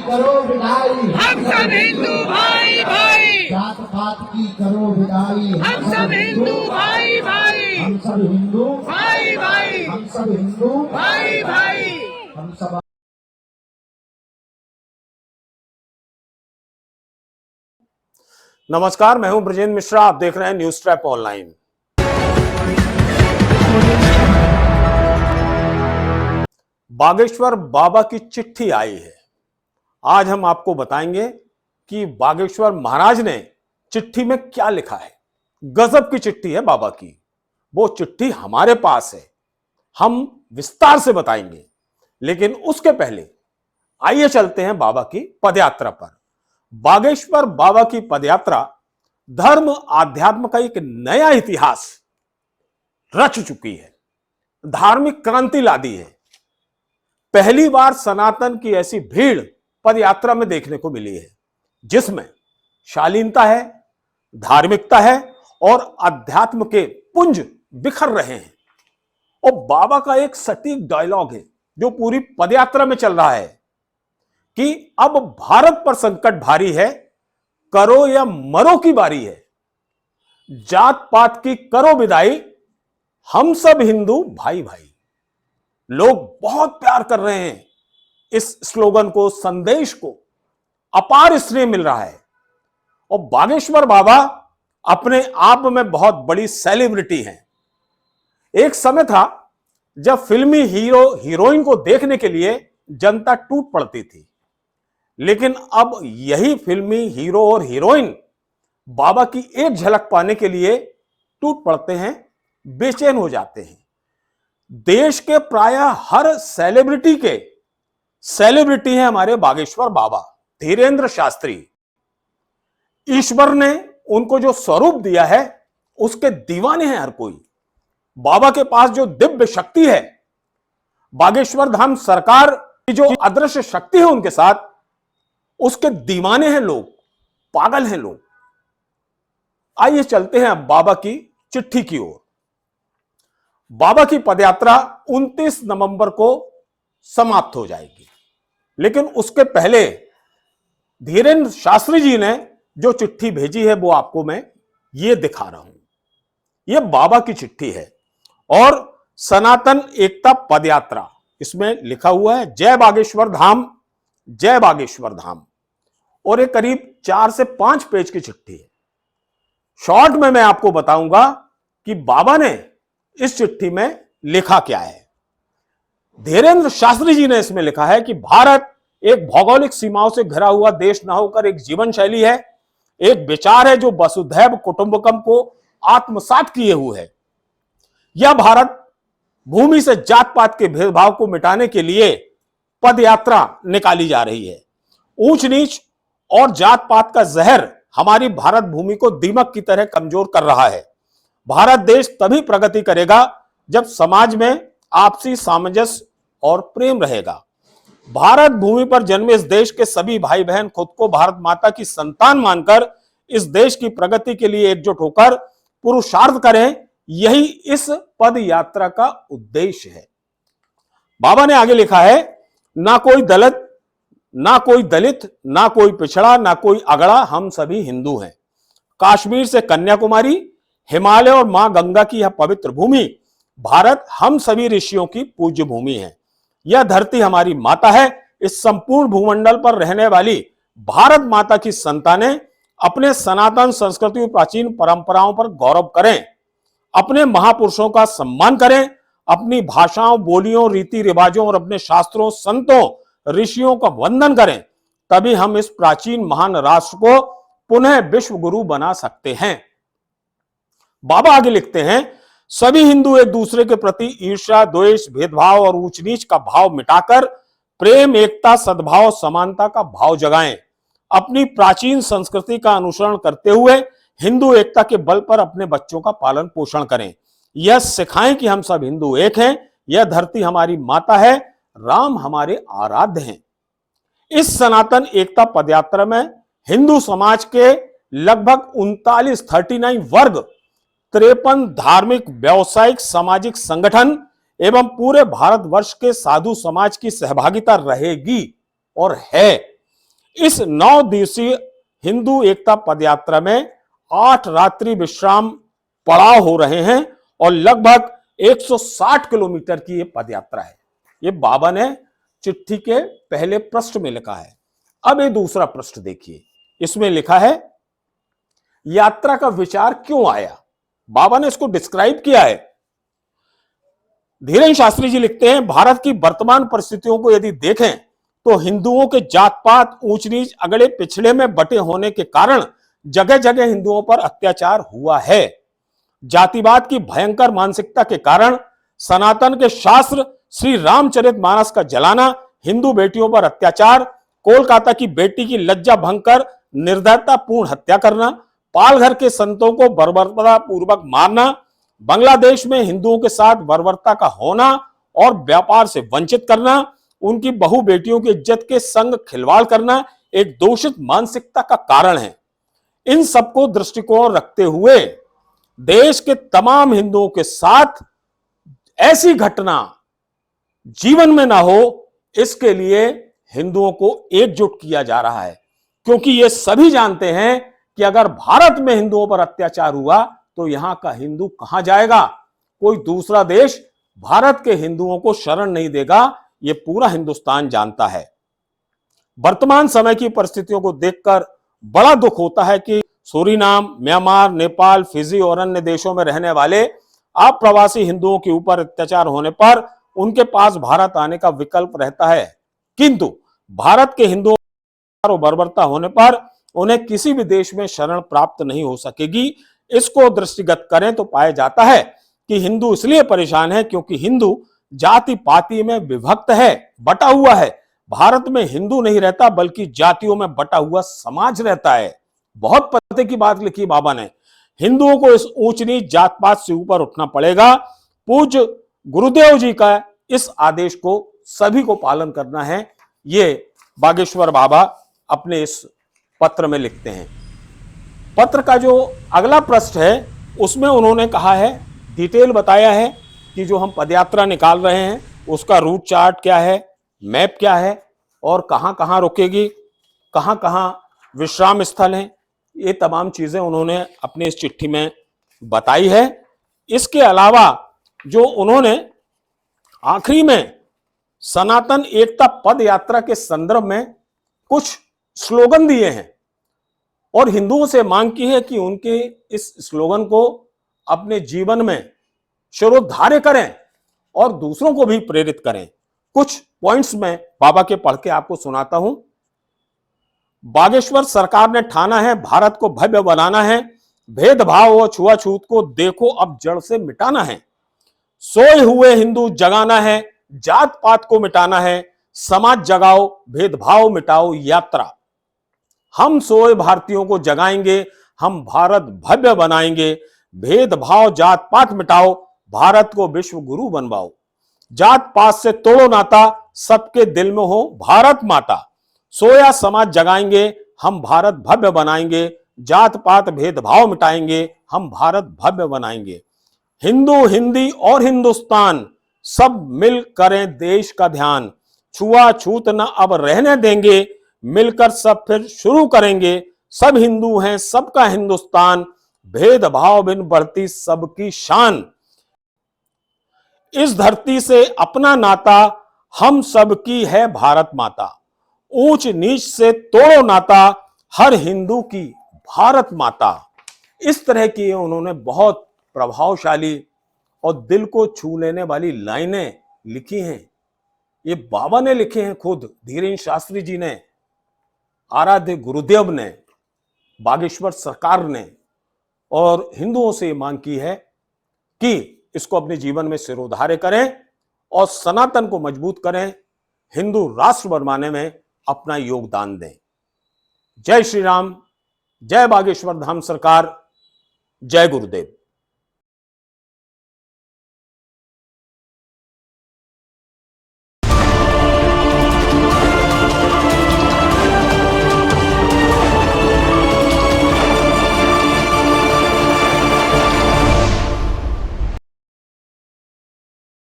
करो विदाई, हम सब हिंदू भाई भाई, जात पात की करो विदाई, हम सब हिंदू भाई भाई, हम सब हिंदू भाई भाई, हम सब हिंदू भाई भाई। हम सब। नमस्कार, मैं हूं ब्रजेंद्र मिश्रा। आप देख रहे हैं न्यूज ट्रैप ऑनलाइन। बागेश्वर बाबा की चिट्ठी आई है। आज हम आपको बताएंगे कि बागेश्वर महाराज ने चिट्ठी में क्या लिखा है। गजब की चिट्ठी है बाबा की। वो चिट्ठी हमारे पास है, हम विस्तार से बताएंगे। लेकिन उसके पहले आइए चलते हैं बाबा की पदयात्रा पर। बागेश्वर बाबा की पदयात्रा धर्म आध्यात्म का एक नया इतिहास रच चुकी है, धार्मिक क्रांति ला दी है। पहली बार सनातन की ऐसी भीड़ पदयात्रा में देखने को मिली है, जिसमें शालीनता है, धार्मिकता है और अध्यात्म के पुंज बिखर रहे हैं। और बाबा का एक सटीक डायलॉग है जो पूरी पदयात्रा में चल रहा है कि अब भारत पर संकट भारी है, करो या मरो की बारी है। जात पात की करो विदाई, हम सब हिंदू भाई भाई। लोग बहुत प्यार कर रहे हैं इस स्लोगन को, संदेश को। अपार स्नेह मिल रहा है। और बागेश्वर बाबा अपने आप में बहुत बड़ी सेलिब्रिटी हैं। एक समय था जब फिल्मी हीरो हीरोइन को देखने के लिए जनता टूट पड़ती थी, लेकिन अब यही फिल्मी हीरो और हीरोइन बाबा की एक झलक पाने के लिए टूट पड़ते हैं, बेचैन हो जाते हैं। देश के प्रायः हर सेलिब्रिटी हैं हमारे बागेश्वर बाबा। धीरेन्द्र शास्त्री, ईश्वर ने उनको जो स्वरूप दिया है उसके दीवाने हैं हर कोई। बाबा के पास जो दिव्य शक्ति है, बागेश्वर धाम सरकार की जो अदृश्य शक्ति है उनके साथ, उसके दीवाने हैं लोग, पागल हैं लोग। आइए चलते हैं अब बाबा की चिट्ठी की ओर। बाबा की पदयात्रा 29 नवंबर को समाप्त हो जाएगी, लेकिन उसके पहले धीरेन्द्र शास्त्री जी ने जो चिट्ठी भेजी है वो आपको मैं ये दिखा रहा हूं। ये बाबा की चिट्ठी है और सनातन एकता पदयात्रा, इसमें लिखा हुआ है जय बागेश्वर धाम, जय बागेश्वर धाम। और ये करीब 4 से 5 पेज की चिट्ठी है। शॉर्ट में मैं आपको बताऊंगा कि बाबा ने इस चिट्ठी में लिखा क्या है। धीरेन्द्र शास्त्री जी ने इसमें लिखा है कि भारत एक भौगोलिक सीमाओं से घिरा हुआ देश न होकर एक जीवन शैली है, एक विचार है जो वसुधैव कुटुंबकम को आत्मसात किए हुए है। यह भारत भूमि से जात पात के भेदभाव को मिटाने के लिए पदयात्रा निकाली जा रही है। ऊंच नीच और जात पात का जहर हमारी भारत भूमि को दीमक की तरह कमजोर कर रहा है। भारत देश तभी प्रगति करेगा जब समाज में आपसी सामंजस्य और प्रेम रहेगा। भारत भूमि पर जन्मे इस देश के सभी भाई बहन खुद को भारत माता की संतान मानकर इस देश की प्रगति के लिए एकजुट होकर पुरुषार्थ करें, यही इस पद यात्रा का उद्देश्य है। बाबा ने आगे लिखा है, ना कोई दलित, ना कोई पिछड़ा, ना कोई अगड़ा, हम सभी हिंदू हैं। कश्मीर से कन्याकुमारी, हिमालय और मां गंगा की यह पवित्र भूमि भारत हम सभी ऋषियों की पूज्य भूमि है। यह धरती हमारी माता है। इस संपूर्ण भूमंडल पर रहने वाली भारत माता की संतानें अपने सनातन संस्कृति और प्राचीन परंपराओं पर गौरव करें, अपने महापुरुषों का सम्मान करें, अपनी भाषाओं, बोलियों, रीति रिवाजों और अपने शास्त्रों, संतों, ऋषियों का वंदन करें। तभी हम इस प्राचीन महान राष्ट्र को पुनः विश्व गुरु बना सकते हैं। बाबा आगे लिखते हैं, सभी हिंदू एक दूसरे के प्रति ईर्ष्या, द्वेष, भेदभाव और ऊंच नीच का भाव मिटाकर प्रेम, एकता, सद्भाव, समानता का भाव जगाएं। अपनी प्राचीन संस्कृति का अनुसरण करते हुए हिंदू एकता के बल पर अपने बच्चों का पालन पोषण करें। यह सिखाएं कि हम सब हिंदू एक हैं, यह धरती हमारी माता है, राम हमारे आराध्य हैं। इस सनातन एकता पदयात्रा में हिंदू समाज के लगभग 39 वर्ग, 53 धार्मिक, व्यावसायिक, सामाजिक संगठन एवं पूरे भारतवर्ष के साधु समाज की सहभागिता रहेगी और है। इस 9 दिवसीय हिंदू एकता पदयात्रा में 8 रात्रि विश्राम पड़ाव हो रहे हैं और लगभग 160 किलोमीटर की यह पदयात्रा है। ये बाबा ने चिट्ठी के पहले पृष्ठ में लिखा है। अब ये दूसरा पृष्ठ देखिए, इसमें लिखा है यात्रा का विचार क्यों आया। बाबा ने इसको डिस्क्राइब किया है। धीरेन्द्र शास्त्री जी लिखते हैं, भारत की वर्तमान परिस्थितियों को यदि देखें तो हिंदुओं के जात पात, ऊंच नीच, अगड़े पिछड़े में बटे होने के कारण जगह जगह हिंदुओं पर अत्याचार हुआ है। जातिवाद की भयंकर मानसिकता के कारण सनातन के शास्त्र श्री रामचरितमानस का जलाना, हिंदू बेटियों पर अत्याचार, कोलकाता की बेटी की लज्जा भंग कर निर्दयतापूर्ण हत्या करना, पालघर के संतों को बर्बरता पूर्वक मारना, बांग्लादेश में हिंदुओं के साथ बर्बरता का होना और व्यापार से वंचित करना, उनकी बहु बेटियों की इज्जत के संग खिलवाड़ करना एक दोषित मानसिकता का कारण है। इन सबको दृष्टिकोण रखते हुए देश के तमाम हिंदुओं के साथ ऐसी घटना जीवन में ना हो, इसके लिए हिंदुओं को एकजुट किया जा रहा है। क्योंकि ये सभी जानते हैं कि अगर भारत में हिंदुओं पर अत्याचार हुआ तो यहां का हिंदू कहां जाएगा। कोई दूसरा देश भारत के हिंदुओं को शरण नहीं देगा, यह पूरा हिंदुस्तान जानता है। वर्तमान समय की परिस्थितियों को देखकर बड़ा दुख होता है कि सूरीनाम, म्यांमार, नेपाल, फिजी और अन्य देशों में रहने वाले अप्रवासी हिंदुओं के ऊपर अत्याचार होने पर उनके पास भारत आने का विकल्प रहता है, किंतु भारत के हिंदुओं और बर्बरता होने पर उन्हें किसी भी देश में शरण प्राप्त नहीं हो सकेगी। इसको दृष्टिगत करें तो पाया जाता है कि हिंदू इसलिए परेशान है क्योंकि हिंदू जाति पाति में विभक्त है, बटा हुआ है। भारत में हिंदू नहीं रहता बल्कि जातियों में बटा हुआ समाज रहता है। बहुत पते की बात लिखी बाबा ने। हिंदुओं को इस ऊंच नीच जात पात से ऊपर उठना पड़ेगा। पूज्य गुरुदेव जी का इस आदेश को सभी को पालन करना है, ये बागेश्वर बाबा अपने इस पत्र में लिखते हैं। पत्र का जो अगला पृष्ठ है उसमें उन्होंने कहा है, डिटेल बताया है कि जो हम पदयात्रा निकाल रहे हैं उसका रूट चार्ट क्या है, मैप क्या है और कहां कहां रुकेगी, कहां कहां विश्राम स्थल हैं, ये तमाम चीजें उन्होंने अपने इस चिट्ठी में बताई है। इसके अलावा जो उन्होंने आखिरी में सनातन एकता पद यात्रा के संदर्भ में कुछ स्लोगन दिए हैं और हिंदुओं से मांग की है कि उनके इस स्लोगन को अपने जीवन में शिरोधार्य करें और दूसरों को भी प्रेरित करें। कुछ पॉइंट्स में बाबा के पढ़ के आपको सुनाता हूं। बागेश्वर सरकार ने ठाना है भारत को भव्य बनाना है, भेदभाव और छुआछूत को देखो अब जड़ से मिटाना है, सोए हुए हिंदू जगाना है, जात पात को मिटाना है, समाज जगाओ भेदभाव मिटाओ यात्रा। हम सोए भारतीयों को जगाएंगे, हम भारत भव्य बनाएंगे, भेदभाव जात पात मिटाओ, भारत को विश्व गुरु बनवाओ, जात पात से तोड़ो नाता, सबके दिल में हो भारत माता, सोया समाज जगाएंगे, हम भारत भव्य बनाएंगे, जात पात भेदभाव मिटाएंगे, हम भारत भव्य बनाएंगे। हिंदू हिंदी और हिंदुस्तान सब मिल करें देश का ध्यान, छुआछूत न अब रहने देंगे, मिलकर सब फिर शुरू करेंगे, सब हिंदू हैं सबका हिंदुस्तान, भेदभाव बिन बढ़ती सबकी शान, इस धरती से अपना नाता हम सबकी है भारत माता, ऊंच नीच से तोड़ो नाता, हर हिंदू की भारत माता। इस तरह की उन्होंने बहुत प्रभावशाली और दिल को छू लेने वाली लाइनें लिखी हैं। ये बाबा ने लिखे हैं, खुद धीरेन्द्र शास्त्री जी ने, आराध्य गुरुदेव ने, बागेश्वर सरकार ने, और हिंदुओं से मांग की है कि इसको अपने जीवन में सिरोधार्य करें और सनातन को मजबूत करें, हिंदू राष्ट्र बनवाने में अपना योगदान दें। जय श्री राम, जय बागेश्वर धाम सरकार, जय गुरुदेव।